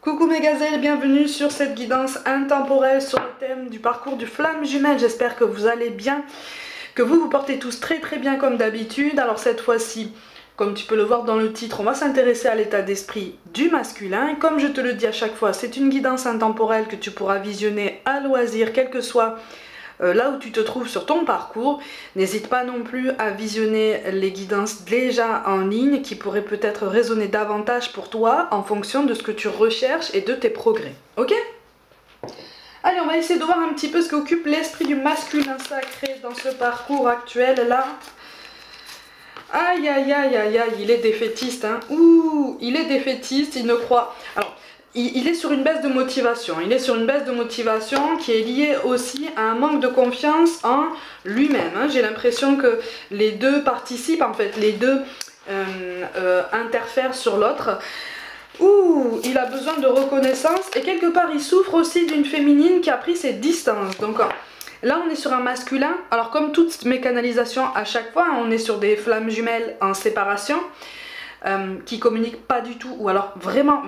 Coucou mes gazelles, bienvenue sur cette guidance intemporelle sur le thème du parcours du flamme jumelle. J'espère que vous allez bien, que vous vous portez tous très bien comme d'habitude. Alors cette fois-ci, comme tu peux le voir dans le titre, on va s'intéresser à l'état d'esprit du masculin. Et comme je te le dis à chaque fois, c'est une guidance intemporelle que tu pourras visionner à loisir, quel que soit là où tu te trouves sur ton parcours. N'hésite pas non plus à visionner les guidances déjà en ligne qui pourraient peut-être résonner davantage pour toi en fonction de ce que tu recherches et de tes progrès. Ok? Allez, on va essayer de voir un petit peu ce qu'occupe l'esprit du masculin sacré dans ce parcours actuel là. Aïe aïe aïe aïe aïe, il est défaitiste hein. Ouh, il est défaitiste, il ne croit... Alors, il est sur une baisse de motivation. Il est sur une baisse de motivation qui est liée aussi à un manque de confiance en lui-même. Hein. J'ai l'impression que les deux participent, en fait, les deux interfèrent sur l'autre. Ouh, il a besoin de reconnaissance et quelque part il souffre aussi d'une féminine qui a pris ses distances. Donc là on est sur un masculin. Alors comme toutes mes canalisations à chaque fois, on est sur des flammes jumelles en séparation. Qui communiquent pas du tout ou alors vraiment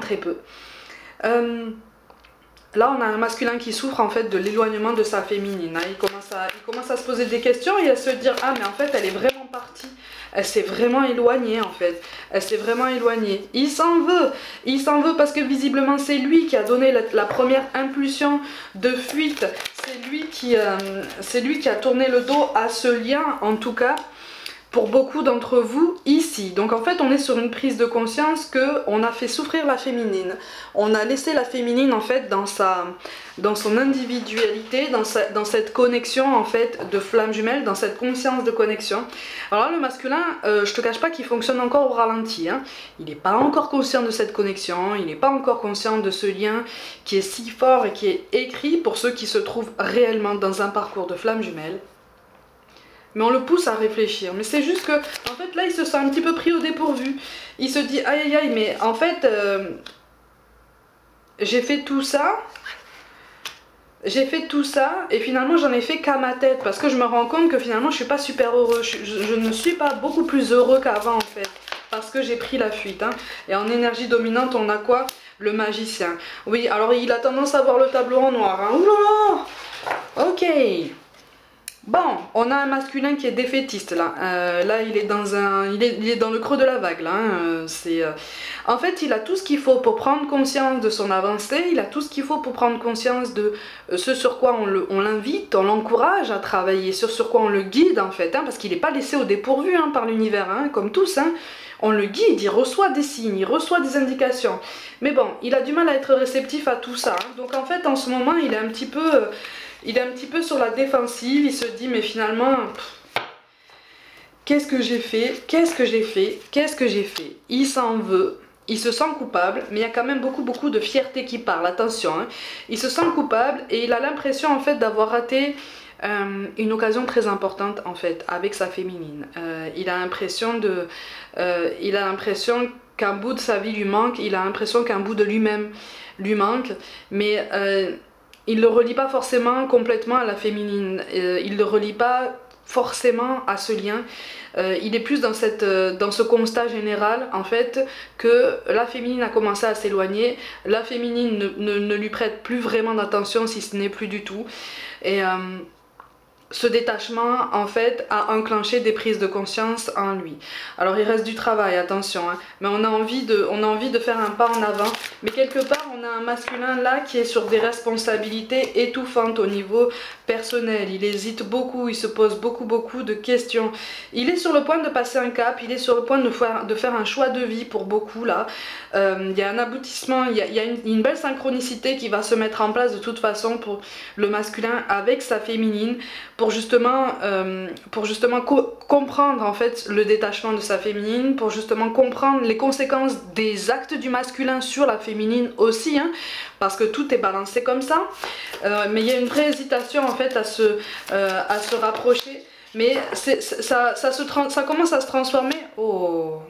très peu. Là on a un masculin qui souffre en fait de l'éloignement de sa féminine. Hein. Il commence à se poser des questions et à se dire ah mais en fait elle est vraiment partie. Elle s'est vraiment éloignée en fait. Elle s'est vraiment éloignée. Il s'en veut parce que visiblement c'est lui qui a donné la première impulsion de fuite. C'est lui qui a tourné le dos à ce lien en tout cas. Pour beaucoup d'entre vous ici. Donc en fait on est sur une prise de conscience que on a fait souffrir la féminine. On a laissé la féminine en fait dans son individualité, dans cette connexion en fait de flamme jumelle, dans cette conscience de connexion. Alors là le masculin, je te cache pas qu'il fonctionne encore au ralenti. Hein. Il n'est pas encore conscient de cette connexion, il n'est pas encore conscient de ce lien qui est si fort et qui est écrit pour ceux qui se trouvent réellement dans un parcours de flamme jumelle. Mais on le pousse à réfléchir. Mais c'est juste que, en fait, là, il se sent un petit peu pris au dépourvu. Il se dit, aïe, aïe, aïe, mais en fait, j'ai fait tout ça. J'ai fait tout ça, et finalement, j'en ai fait qu'à ma tête. Parce que je me rends compte que finalement, je suis pas super heureux. Je ne suis pas beaucoup plus heureux qu'avant, en fait. Parce que j'ai pris la fuite. Hein. Et en énergie dominante, on a quoi? Le magicien. Oui, alors il a tendance à voir le tableau en noir. Hein. Ouh là là! Ok. Bon, on a un masculin qui est défaitiste là. Là, il est dans le creux de la vague là. Hein. En fait, il a tout ce qu'il faut pour prendre conscience de son avancée. Il a tout ce qu'il faut pour prendre conscience de ce sur quoi on l'invite, on l'encourage à travailler, sur quoi on le guide en fait. Hein, parce qu'il n'est pas laissé au dépourvu hein, par l'univers, hein, comme tous. Hein. On le guide, il reçoit des signes, il reçoit des indications. Mais bon, il a du mal à être réceptif à tout ça. Hein. Donc en fait, en ce moment, il est un petit peu sur la défensive, il se dit mais finalement, qu'est-ce que j'ai fait? Qu'est-ce que j'ai fait? Qu'est-ce que j'ai fait? Il s'en veut, il se sent coupable, mais il y a quand même beaucoup de fierté qui parle, attention. Hein. Il se sent coupable et il a l'impression en fait d'avoir raté une occasion très importante en fait avec sa féminine. Il a l'impression qu'un bout de sa vie lui manque, il a l'impression qu'un bout de lui-même lui manque, mais... il ne le relie pas forcément complètement à la féminine, il ne le relie pas forcément à ce lien, il est plus dans ce constat général en fait que la féminine a commencé à s'éloigner, la féminine ne lui prête plus vraiment d'attention si ce n'est plus du tout, et ce détachement en fait a enclenché des prises de conscience en lui. Alors il reste du travail, attention, hein, mais on a envie de faire un pas en avant, mais quelque part on a un masculin là qui est sur des responsabilités étouffantes au niveau personnel, il hésite beaucoup, il se pose beaucoup de questions, il est sur le point de passer un cap, il est sur le point de faire un choix de vie pour beaucoup là, il y a un aboutissement, il y a une belle synchronicité qui va se mettre en place de toute façon pour le masculin avec sa féminine, pour justement comprendre en fait le détachement de sa féminine, pour justement comprendre les conséquences des actes du masculin sur la féminine aussi, hein, parce que tout est balancé comme ça, mais il y a une vraie hésitation en fait à se rapprocher, mais ça commence à se transformer, oh,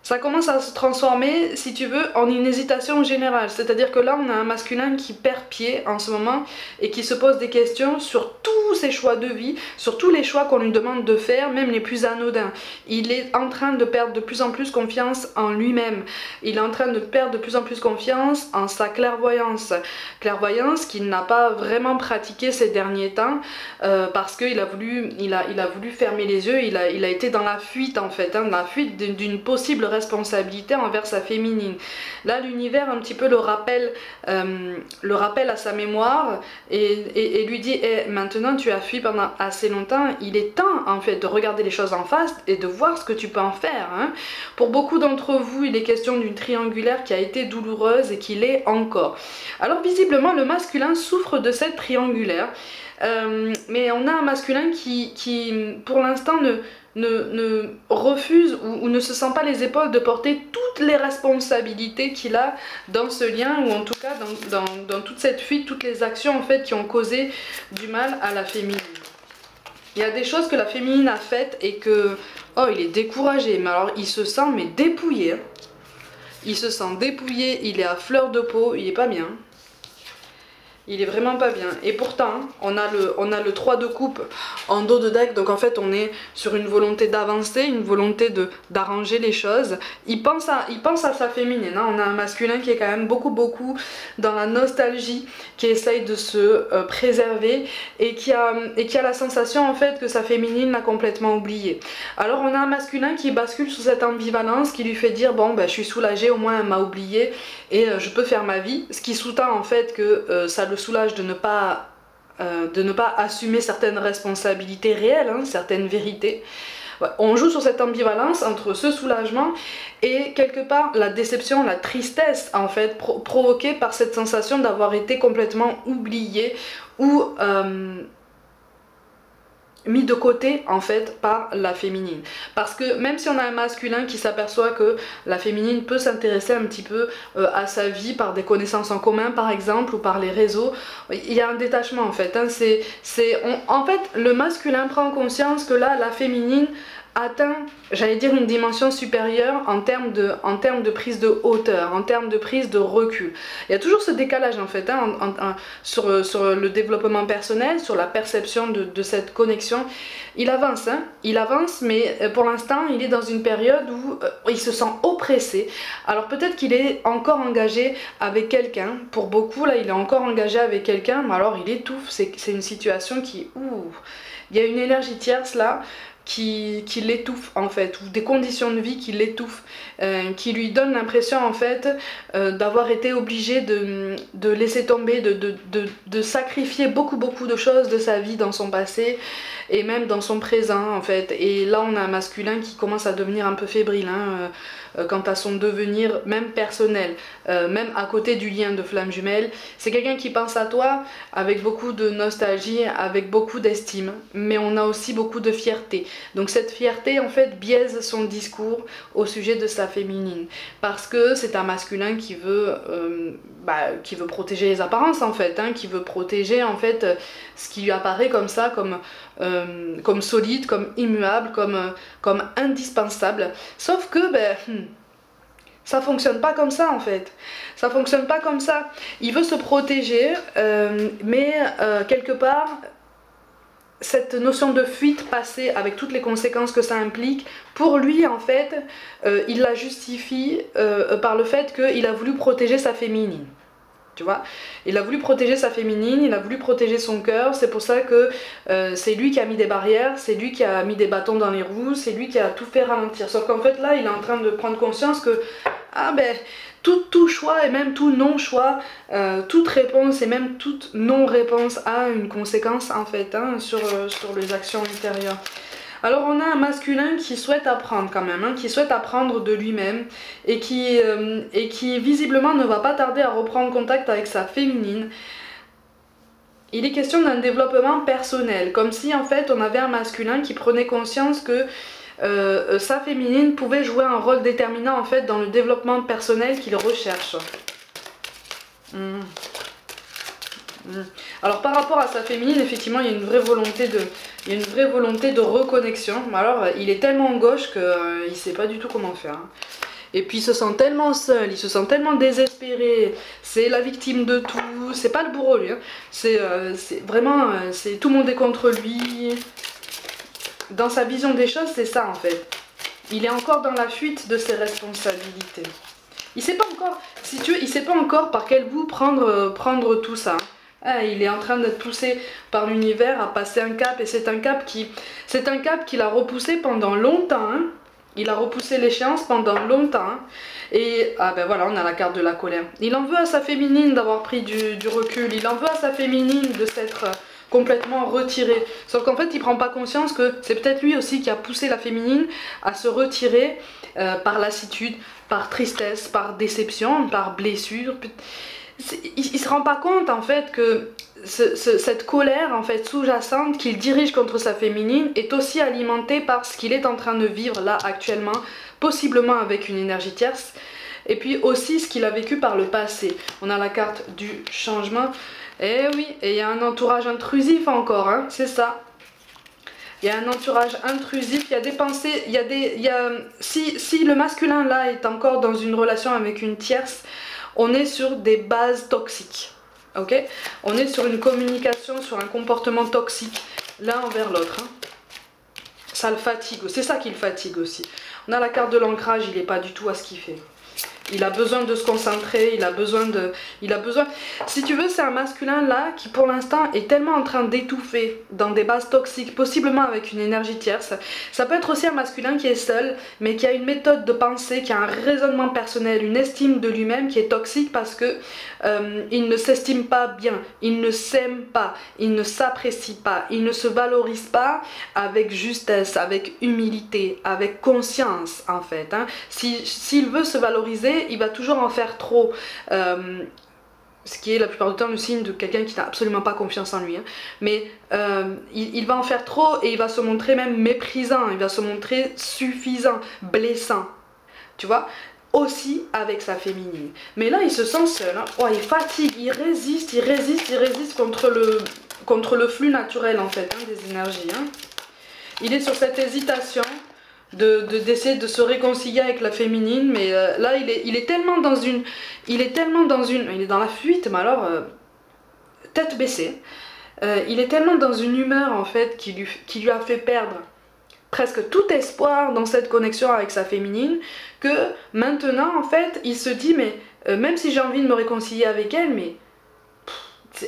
ça commence à se transformer, si tu veux, en une hésitation générale. C'est-à-dire que là, on a un masculin qui perd pied en ce moment et qui se pose des questions sur tous ses choix de vie, sur tous les choix qu'on lui demande de faire, même les plus anodins. Il est en train de perdre de plus en plus confiance en lui-même. Il est en train de perdre de plus en plus confiance en sa clairvoyance. Clairvoyance qu'il n'a pas vraiment pratiquée ces derniers temps parce qu'il a voulu, il a voulu fermer les yeux, il a été dans la fuite en fait, dans la fuite d'une possible responsabilité envers sa féminine. Là l'univers un petit peu le rappelle à sa mémoire et lui dit maintenant tu as fui pendant assez longtemps, il est temps en fait de regarder les choses en face et de voir ce que tu peux en faire. Pour beaucoup d'entre vous il est question d'une triangulaire qui a été douloureuse et qui l'est encore. Alors visiblement le masculin souffre de cette triangulaire. Mais on a un masculin qui pour l'instant ne refuse ou ne se sent pas les épaules de porter toutes les responsabilités qu'il a dans ce lien, ou en tout cas dans toute cette fuite, toutes les actions en fait qui ont causé du mal à la féminine. Il y a des choses que la féminine a faites et que, oh il est découragé, mais alors il se sent mais dépouillé. Il se sent dépouillé, il est à fleur de peau, il est pas bien. Il est vraiment pas bien. Et pourtant, on a le 3 de coupe en dos de deck. Donc en fait, on est sur une volonté d'avancer, une volonté d'arranger les choses. Il pense à sa féminine. On a un masculin qui est quand même beaucoup dans la nostalgie, qui essaye de se préserver et qui a la sensation en fait que sa féminine l'a complètement oublié. Alors on a un masculin qui bascule sous cette ambivalence, qui lui fait dire bon ben je suis soulagée, au moins elle m'a oublié et je peux faire ma vie. Ce qui sous-tend en fait que ça le soulage de ne pas assumer certaines responsabilités réelles, certaines vérités. Ouais, on joue sur cette ambivalence entre ce soulagement et quelque part la déception, la tristesse en fait provoquée par cette sensation d'avoir été complètement oublié ou mis de côté en fait par la féminine. Parce que même si on a un masculin qui s'aperçoit que la féminine peut s'intéresser un petit peu à sa vie par des connaissances en commun par exemple ou par les réseaux, il y a un détachement en fait. En fait le masculin prend conscience que là la féminine atteint, j'allais dire, une dimension supérieure en termes de prise de hauteur, en termes de prise de recul. Il y a toujours ce décalage en fait sur le développement personnel, sur la perception de cette connexion. Il avance, mais pour l'instant il est dans une période où il se sent oppressé. Alors peut-être qu'il est encore engagé avec quelqu'un, pour beaucoup là il est encore engagé avec quelqu'un, mais alors il étouffe, c'est une situation qui... il y a une énergie tierce là, qui l'étouffe en fait, ou des conditions de vie qui l'étouffent, qui lui donnent l'impression en fait d'avoir été obligé de laisser tomber, de sacrifier beaucoup de choses de sa vie dans son passé et même dans son présent en fait. Et là on a un masculin qui commence à devenir un peu fébrile quant à son devenir même personnel, même à côté du lien de flamme jumelle. C'est quelqu'un qui pense à toi avec beaucoup de nostalgie, avec beaucoup d'estime, mais on a aussi beaucoup de fierté. Donc cette fierté en fait biaise son discours au sujet de sa féminine, parce que c'est un masculin qui veut protéger les apparences en fait, qui veut protéger en fait ce qui lui apparaît comme ça, comme solide, comme immuable, comme indispensable. Sauf que ça fonctionne pas comme ça en fait. Ça fonctionne pas comme ça. Il veut se protéger, mais quelque part, cette notion de fuite passée avec toutes les conséquences que ça implique, pour lui en fait, il la justifie par le fait qu'il a voulu protéger sa féminine. Tu vois, il a voulu protéger sa féminine, il a voulu protéger son cœur, c'est pour ça que c'est lui qui a mis des barrières, c'est lui qui a mis des bâtons dans les roues, c'est lui qui a tout fait ralentir. Sauf qu'en fait là, il est en train de prendre conscience que tout choix et même tout non-choix, toute réponse et même toute non-réponse a une conséquence en fait sur les actions ultérieures. Alors on a un masculin qui souhaite apprendre quand même, qui souhaite apprendre de lui-même et qui visiblement ne va pas tarder à reprendre contact avec sa féminine. Il est question d'un développement personnel, comme si en fait on avait un masculin qui prenait conscience que sa féminine pouvait jouer un rôle déterminant en fait dans le développement personnel qu'il recherche. Alors par rapport à sa féminine, effectivement il y a une vraie volonté de reconnexion. Alors il est tellement gauche qu'il ne sait pas du tout comment faire. Et puis il se sent tellement seul, il se sent tellement désespéré, c'est la victime de tout, c'est pas le bourreau lui, hein. C'est vraiment, tout le monde est contre lui. Dans sa vision des choses, c'est ça en fait. Il est encore dans la fuite de ses responsabilités. Il sait pas encore, si tu veux, il sait pas encore par quel bout prendre tout ça. Ah, il est en train d'être poussé par l'univers à passer un cap, et c'est un cap qu'il a repoussé pendant longtemps. Hein. Il a repoussé l'échéance pendant longtemps. Hein. Et ah ben voilà, on a la carte de la colère. Il en veut à sa féminine d'avoir pris du recul. Il en veut à sa féminine de s'être complètement retirée. Sauf qu'en fait, il prend pas conscience que c'est peut-être lui aussi qui a poussé la féminine à se retirer par lassitude, par tristesse, par déception, par blessure. Il se rend pas compte en fait que cette colère en fait sous-jacente qu'il dirige contre sa féminine est aussi alimentée par ce qu'il est en train de vivre là actuellement, possiblement avec une énergie tierce, et puis aussi ce qu'il a vécu par le passé. On a la carte du changement, et oui, et il y a un entourage intrusif encore, hein, c'est ça. Il y a un entourage intrusif, il y a des pensées, si le masculin là est encore dans une relation avec une tierce, on est sur des bases toxiques, ok? On est sur une communication, sur un comportement toxique, l'un envers l'autre. Hein. Ça le fatigue, c'est ça qui le fatigue aussi. On a la carte de l'ancrage, il n'est pas du tout à ce qu'il fait. Il a besoin de se concentrer, il a besoin... Si tu veux, c'est un masculin là qui pour l'instant est tellement en train d'étouffer dans des bases toxiques, possiblement avec une énergie tierce. Ça peut être aussi un masculin qui est seul, mais qui a une méthode de pensée, qui a un raisonnement personnel, une estime de lui-même qui est toxique parce que il ne s'estime pas bien, il ne s'aime pas, il ne s'apprécie pas, il ne se valorise pas avec justesse, avec humilité, avec conscience en fait. Hein. S'il veut se valoriser, il va toujours en faire trop, ce qui est la plupart du temps le signe de quelqu'un qui n'a absolument pas confiance en lui, hein. Mais il va en faire trop et il va se montrer même méprisant, il va se montrer suffisant, blessant, tu vois, aussi avec sa féminine. Mais là il se sent seul, hein. Oh, il fatigue, il résiste contre le flux naturel en fait, hein, des énergies, hein. Il est sur cette hésitation d'essayer de se réconcilier avec la féminine, mais là il est tellement dans une, il est dans la fuite, mais alors tête baissée, il est tellement dans une humeur en fait qui lui a fait perdre presque tout espoir dans cette connexion avec sa féminine, que maintenant en fait il se dit mais même si j'ai envie de me réconcilier avec elle, mais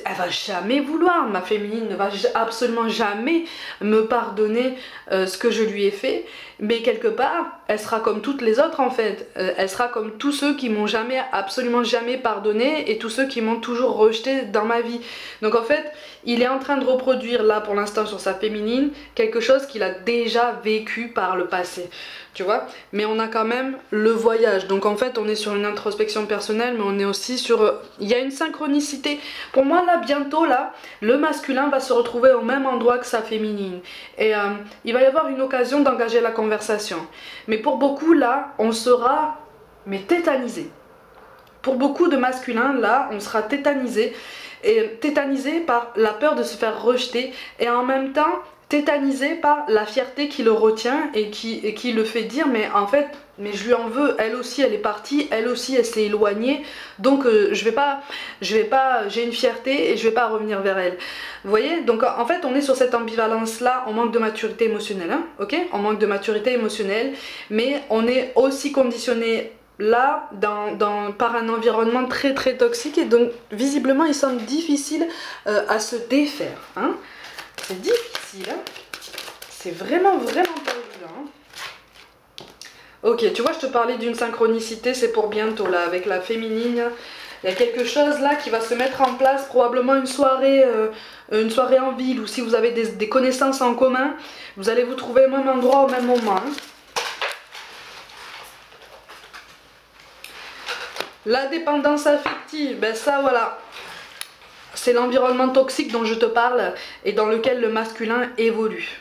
elle va jamais vouloir, ma féminine ne va absolument jamais me pardonner ce que je lui ai fait, mais quelque part elle sera comme toutes les autres en fait, elle sera comme tous ceux qui m'ont absolument jamais pardonné et tous ceux qui m'ont toujours rejeté dans ma vie. Donc en fait il est en train de reproduire là pour l'instant sur sa féminine quelque chose qu'il a déjà vécu par le passé, tu vois. Mais on a quand même le voyage, donc en fait on est sur une introspection personnelle, mais on est aussi sur, il y a une synchronicité pour moi là. Bientôt là le masculin va se retrouver au même endroit que sa féminine et il va y avoir une occasion d'engager la conversation, mais pour beaucoup là on sera tétanisé. Pour beaucoup de masculins là on sera tétanisé, et tétanisé par la peur de se faire rejeter, et en même temps tétanisé par la fierté qui le retient et qui le fait dire mais en fait mais je lui en veux, elle aussi elle est partie, elle aussi elle s'est éloignée, donc j'ai une fierté et je vais pas revenir vers elle. Vous voyez, donc en fait on est sur cette ambivalence là, on manque de maturité émotionnelle, hein, ok, on manque de maturité émotionnelle, mais on est aussi conditionné là par un environnement très très toxique, et donc visiblement il semble difficile à se défaire, hein. C'est difficile, hein. C'est vraiment pas évident, hein. Ok, tu vois, je te parlais d'une synchronicité, c'est pour bientôt là, avec la féminine. Il y a quelque chose là qui va se mettre en place, probablement une soirée en ville, ou si vous avez des connaissances en commun, vous allez vous trouver au même endroit au même moment, hein. La dépendance affective, ben ça voilà. C'est l'environnement toxique dont je te parle et dans lequel le masculin évolue.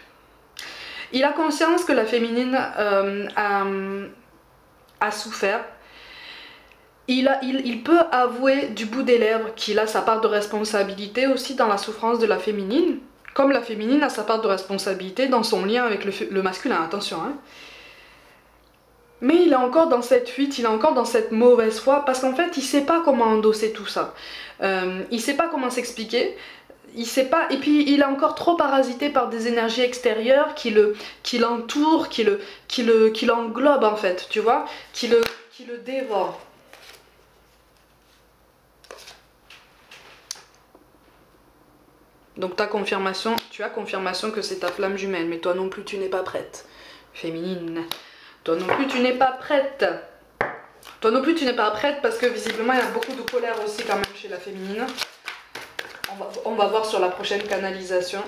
Il a conscience que la féminine a souffert. Il peut avouer du bout des lèvres qu'il a sa part de responsabilité aussi dans la souffrance de la féminine, comme la féminine a sa part de responsabilité dans son lien avec le masculin, attention, hein. Mais il est encore dans cette fuite, il est encore dans cette mauvaise foi, parce qu'en fait, il sait pas comment endosser tout ça. Il sait pas comment s'expliquer. Il sait pas, et puis il est encore trop parasité par des énergies extérieures qui l'entourent, qui l'englobent en fait, tu vois, qui le dévorent. Donc ta confirmation, tu as confirmation que c'est ta flamme jumelle, mais toi non plus tu n'es pas prête. Féminine. Toi non plus tu n'es pas prête. Toi non plus tu n'es pas prête parce que visiblement il y a beaucoup de colère aussi quand même chez la féminine. On va voir sur la prochaine canalisation.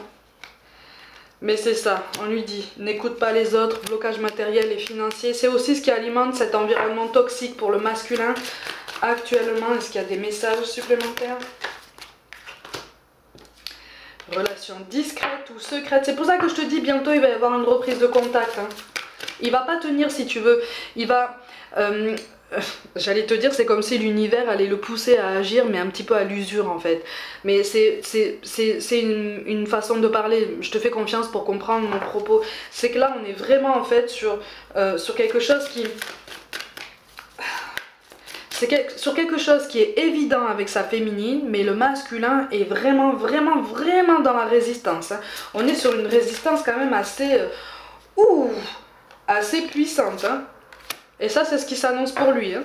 Mais c'est ça, on lui dit, n'écoute pas les autres, blocage matériel et financier. C'est aussi ce qui alimente cet environnement toxique pour le masculin actuellement. Est-ce qu'il y a des messages supplémentaires? Relation discrète ou secrète. C'est pour ça que je te dis, bientôt il va y avoir une reprise de contact. Hein. Il va pas tenir si tu veux. Il va... j'allais te dire, c'est comme si l'univers allait le pousser à agir, mais un petit peu à l'usure en fait. Mais c'est une façon de parler. Je te fais confiance pour comprendre mon propos. C'est que là, on est vraiment en fait sur quelque chose qui... sur quelque chose qui est évident avec sa féminine, mais le masculin est vraiment dans la résistance. Hein. On est sur une résistance quand même assez puissante. Hein. Et ça, c'est ce qui s'annonce pour lui. Hein.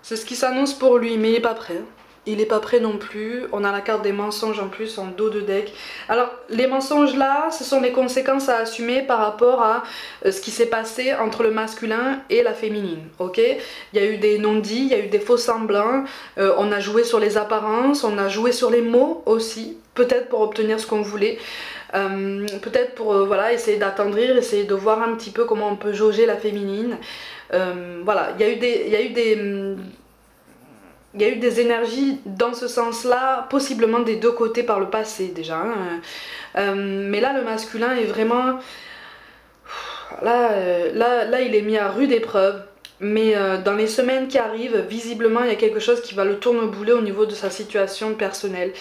C'est ce qui s'annonce pour lui, mais il n'est pas prêt. Il n'est pas prêt non plus. On a la carte des mensonges en plus en dos de deck. Alors, les mensonges là, ce sont les conséquences à assumer par rapport à ce qui s'est passé entre le masculin et la féminine. Ok, il y a eu des non-dits, il y a eu des faux semblants. On a joué sur les apparences, on a joué sur les mots aussi. Peut-être pour obtenir ce qu'on voulait. Peut-être pour voilà, essayer d'attendrir, essayer de voir un petit peu comment on peut jauger la féminine. Voilà, il y a eu des énergies dans ce sens-là, possiblement des deux côtés par le passé déjà. Hein. Mais là, le masculin est vraiment... Là, il est mis à rude épreuve. Mais dans les semaines qui arrivent, visiblement, il y a quelque chose qui va le tournebouler au niveau de sa situation personnelle.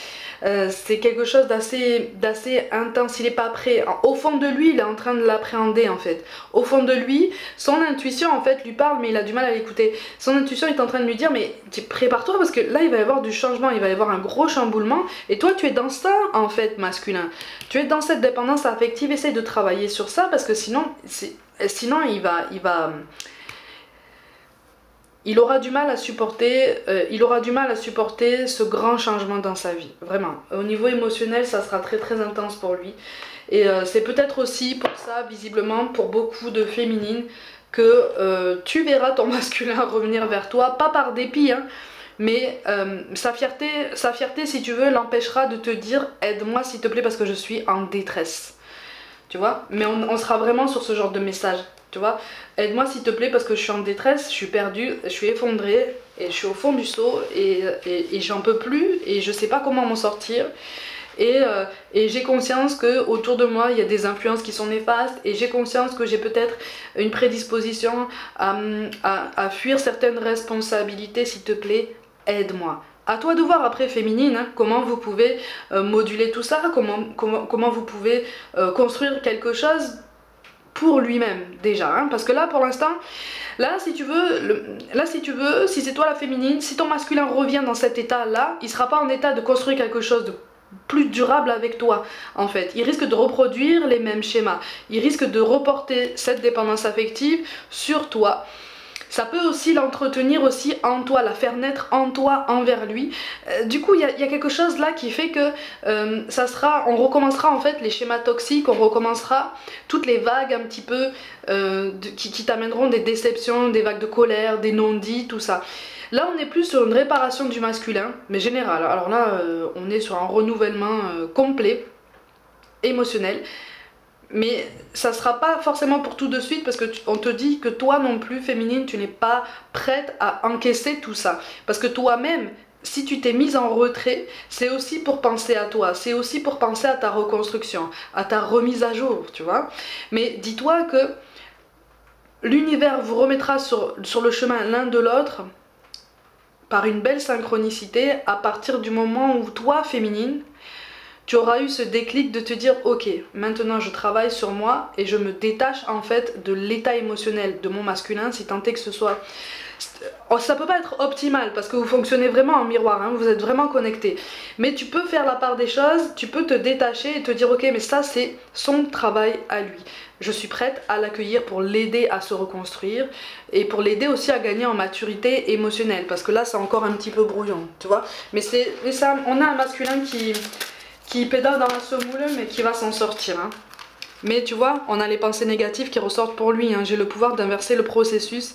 C'est quelque chose d'assez intense, il n'est pas prêt. Au fond de lui, il est en train de l'appréhender en fait. Au fond de lui, son intuition en fait lui parle, mais il a du mal à l'écouter. Son intuition est en train de lui dire, mais prépare-toi parce que là, il va y avoir du changement, il va y avoir un gros chamboulement. Et toi, tu es dans ça en fait, masculin. Tu es dans cette dépendance affective, essaye de travailler sur ça parce que sinon il aura du mal à supporter, ce grand changement dans sa vie, vraiment. Au niveau émotionnel, ça sera très intense pour lui. Et c'est peut-être aussi pour ça, visiblement, pour beaucoup de féminines, que tu verras ton masculin revenir vers toi, pas par dépit, hein, mais sa fierté, si tu veux, l'empêchera de te dire « aide-moi s'il te plaît parce que je suis en détresse ». Tu vois, mais on sera vraiment sur ce genre de message. Tu vois, aide-moi s'il te plaît parce que je suis en détresse, je suis perdue, je suis effondrée et je suis au fond du seau et j'en peux plus et je sais pas comment m'en sortir. Et j'ai conscience que autour de moi il y a des influences qui sont néfastes et j'ai conscience que j'ai peut-être une prédisposition à fuir certaines responsabilités, s'il te plaît, aide-moi. À toi de voir après féminine, hein, comment vous pouvez moduler tout ça, comment vous pouvez construire quelque chose pour lui-même déjà, hein, parce que là pour l'instant, là si tu veux, si c'est toi la féminine, si ton masculin revient dans cet état là, il sera pas en état de construire quelque chose de plus durable avec toi en fait, il risque de reproduire les mêmes schémas, il risque de reporter cette dépendance affective sur toi. Ça peut aussi l'entretenir aussi en toi, la faire naître en toi, envers lui. Du coup, il y a quelque chose là qui fait que on recommencera en fait les schémas toxiques, on recommencera toutes les vagues un petit peu qui t'amèneront des déceptions, des vagues de colère, des non-dits, tout ça. Là, on est plus sur une réparation du masculin, mais général. Alors là, on est sur un renouvellement complet, émotionnel. Mais ça sera pas forcément pour tout de suite parce que on te dit que toi non plus, féminine, tu n'es pas prête à encaisser tout ça. Parce que toi-même, si tu t'es mise en retrait, c'est aussi pour penser à toi, c'est aussi pour penser à ta reconstruction, à ta remise à jour, tu vois. Mais dis-toi que l'univers vous remettra sur le chemin l'un de l'autre par une belle synchronicité à partir du moment où toi, féminine, tu auras eu ce déclic de te dire ok, maintenant je travaille sur moi et je me détache en fait de l'état émotionnel de mon masculin, si tant est que ce soit... Ça peut pas être optimal parce que vous fonctionnez vraiment en miroir, hein, vous êtes vraiment connectés. Mais tu peux faire la part des choses, tu peux te détacher et te dire ok, mais ça c'est son travail à lui. Je suis prête à l'accueillir pour l'aider à se reconstruire et pour l'aider aussi à gagner en maturité émotionnelle parce que là c'est encore un petit peu brouillon, tu vois. Mais ça, on a un masculin qui pédale dans la semoule mais qui va s'en sortir, hein. Mais tu vois, on a les pensées négatives qui ressortent pour lui, hein. J'ai le pouvoir d'inverser le processus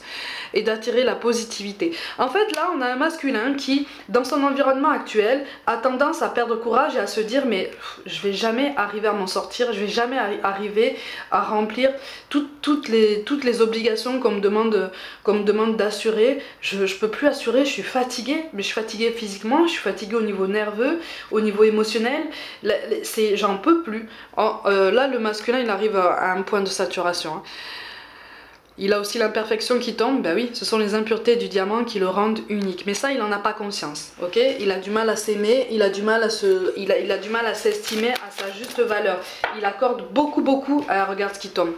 et d'attirer la positivité. En fait, là, on a un masculin qui, dans son environnement actuel, a tendance à perdre courage et à se dire mais je vais jamais arriver à m'en sortir, je vais jamais arriver à remplir toutes les obligations qu'on me demande d'assurer. Je peux plus assurer, je suis fatiguée, mais je suis fatiguée physiquement, je suis fatiguée au niveau nerveux, au niveau émotionnel, j'en peux plus. Là, le masculin, il arrive à un point de saturation, hein. Il a aussi l'imperfection qui tombe, ben oui, ce sont les impuretés du diamant qui le rendent unique. Mais ça, il n'en a pas conscience, ok? Il a du mal à s'aimer, il a du mal à il a du mal à s'estimer à sa juste valeur. Il accorde beaucoup à regarde ce qui tombe.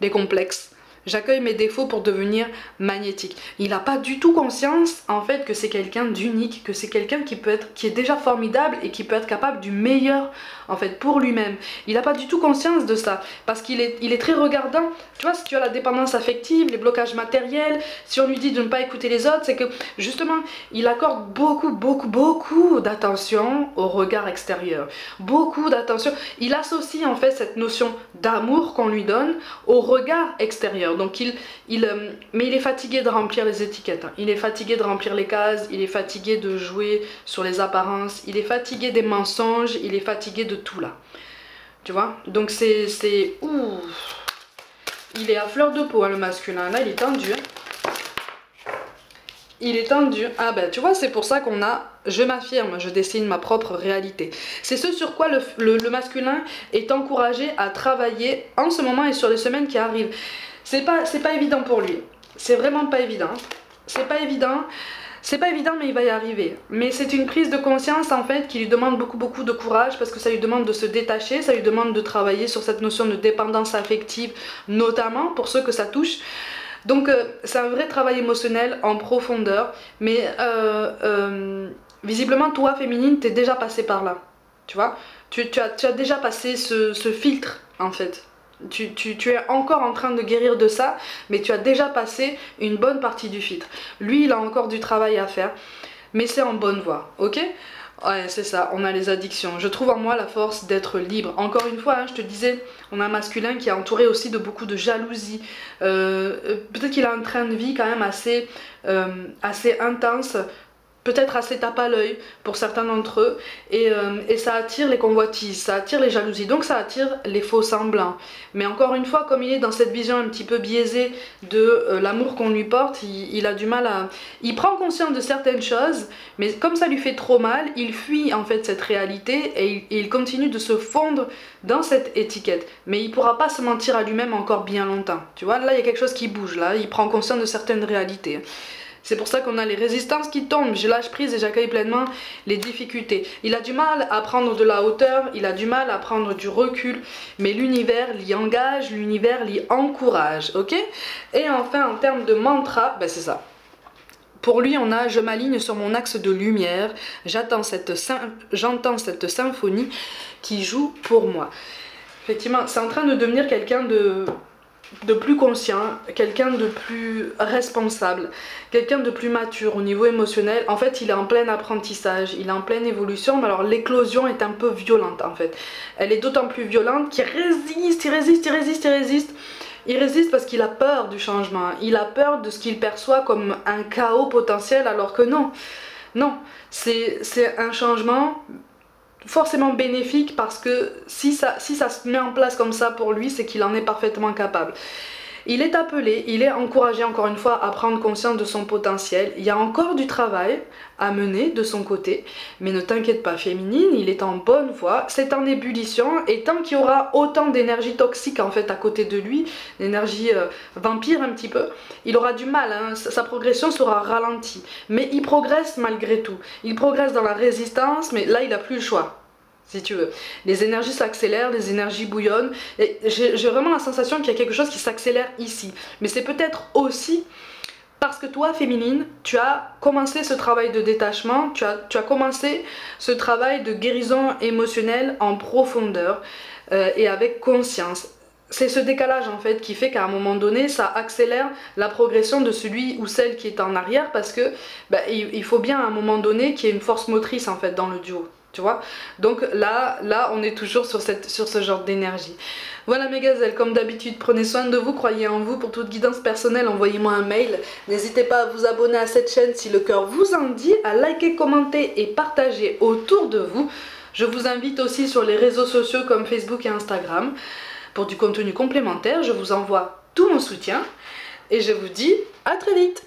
Les complexes. J'accueille mes défauts pour devenir magnétique. Il n'a pas du tout conscience en fait que c'est quelqu'un d'unique, que c'est quelqu'un qui est déjà formidable et qui peut être capable du meilleur en fait pour lui-même. Il n'a pas du tout conscience de ça parce qu'il est très regardant. Tu vois, si tu as la dépendance affective, les blocages matériels, si on lui dit de ne pas écouter les autres, c'est que justement il accorde beaucoup d'attention au regard extérieur. Beaucoup d'attention. Il associe en fait cette notion d'amour qu'on lui donne au regard extérieur. Donc mais il est fatigué de remplir les étiquettes, hein. Il est fatigué de remplir les cases, il est fatigué de jouer sur les apparences, il est fatigué des mensonges, il est fatigué de tout là. Tu vois? Donc ouh, il est à fleur de peau, hein, le masculin. Là, il est tendu, hein. Il est tendu. Ah ben tu vois, c'est pour ça qu'on a je m'affirme, je dessine ma propre réalité. C'est ce sur quoi le masculin est encouragé à travailler en ce moment et sur les semaines qui arrivent. C'est pas évident pour lui. C'est vraiment pas évident. C'est pas évident. C'est pas évident, mais il va y arriver. Mais c'est une prise de conscience en fait qui lui demande beaucoup de courage parce que ça lui demande de se détacher, ça lui demande de travailler sur cette notion de dépendance affective, notamment pour ceux que ça touche. Donc c'est un vrai travail émotionnel en profondeur, mais visiblement toi féminine t'es déjà passée par là, tu vois, tu as déjà passé ce filtre en fait. Tu es encore en train de guérir de ça, mais tu as déjà passé une bonne partie du filtre. Lui il a encore du travail à faire, mais c'est en bonne voie, ok? Ouais, c'est ça, on a les addictions. Je trouve en moi la force d'être libre. Encore une fois, hein, je te disais, on a un masculin qui est entouré aussi de beaucoup de jalousie. Peut-être qu'il a un train de vie quand même assez intense. Peut-être assez tape à l'œil pour certains d'entre eux, et ça attire les convoitises, ça attire les jalousies, donc ça attire les faux semblants. Mais encore une fois, comme il est dans cette vision un petit peu biaisée de l'amour qu'on lui porte, il a du mal à... Il prend conscience de certaines choses, mais comme ça lui fait trop mal, il fuit en fait cette réalité et il continue de se fondre dans cette étiquette. Mais il ne pourra pas se mentir à lui-même encore bien longtemps. Tu vois, là il y a quelque chose qui bouge, là il prend conscience de certaines réalités. C'est pour ça qu'on a les résistances qui tombent, je lâche prise et j'accueille pleinement les difficultés. Il a du mal à prendre de la hauteur, il a du mal à prendre du recul, mais l'univers l'y engage, l'univers l'y encourage, ok? Et enfin, en termes de mantra, ben c'est ça. Pour lui, on a « Je m'aligne sur mon axe de lumière, j'entends cette symphonie qui joue pour moi ». Effectivement, c'est en train de devenir quelqu'un de plus conscient, quelqu'un de plus responsable, quelqu'un de plus mature au niveau émotionnel. En fait, il est en plein apprentissage, il est en pleine évolution, mais alors l'éclosion est un peu violente en fait. Elle est d'autant plus violente qu'il résiste, il résiste parce qu'il a peur du changement, il a peur de ce qu'il perçoit comme un chaos potentiel, alors que non, c'est un changement forcément bénéfique parce que si ça se met en place comme ça pour lui, c'est qu'il en est parfaitement capable. Il est appelé, il est encouragé encore une fois à prendre conscience de son potentiel. Il y a encore du travail à mener de son côté, mais ne t'inquiète pas féminine, il est en bonne voie, c'est en ébullition, et tant qu'il y aura autant d'énergie toxique en fait à côté de lui, d'énergie vampire un petit peu, il aura du mal, hein, sa progression sera ralentie, mais il progresse malgré tout. Il progresse dans la résistance, mais là il n'a plus le choix. si tu veux. Les énergies s'accélèrent, les énergies bouillonnent. Et j'ai vraiment la sensation qu'il y a quelque chose qui s'accélère ici. Mais c'est peut-être aussi parce que toi, féminine, tu as commencé ce travail de détachement, tu as commencé ce travail de guérison émotionnelle en profondeur et avec conscience. C'est ce décalage en fait qui fait qu'à un moment donné ça accélère la progression de celui ou celle qui est en arrière, parce que il faut bien à un moment donné qu'il y ait une force motrice en fait dans le duo, tu vois. Donc là on est toujours sur ce genre d'énergie. Voilà mes gazelles, comme d'habitude, prenez soin de vous, croyez en vous. Pour toute guidance personnelle, envoyez-moi un mail. N'hésitez pas à vous abonner à cette chaîne si le cœur vous en dit, à liker, commenter et partager autour de vous. Je vous invite aussi sur les réseaux sociaux comme Facebook et Instagram. Pour du contenu complémentaire, je vous envoie tout mon soutien et je vous dis à très vite.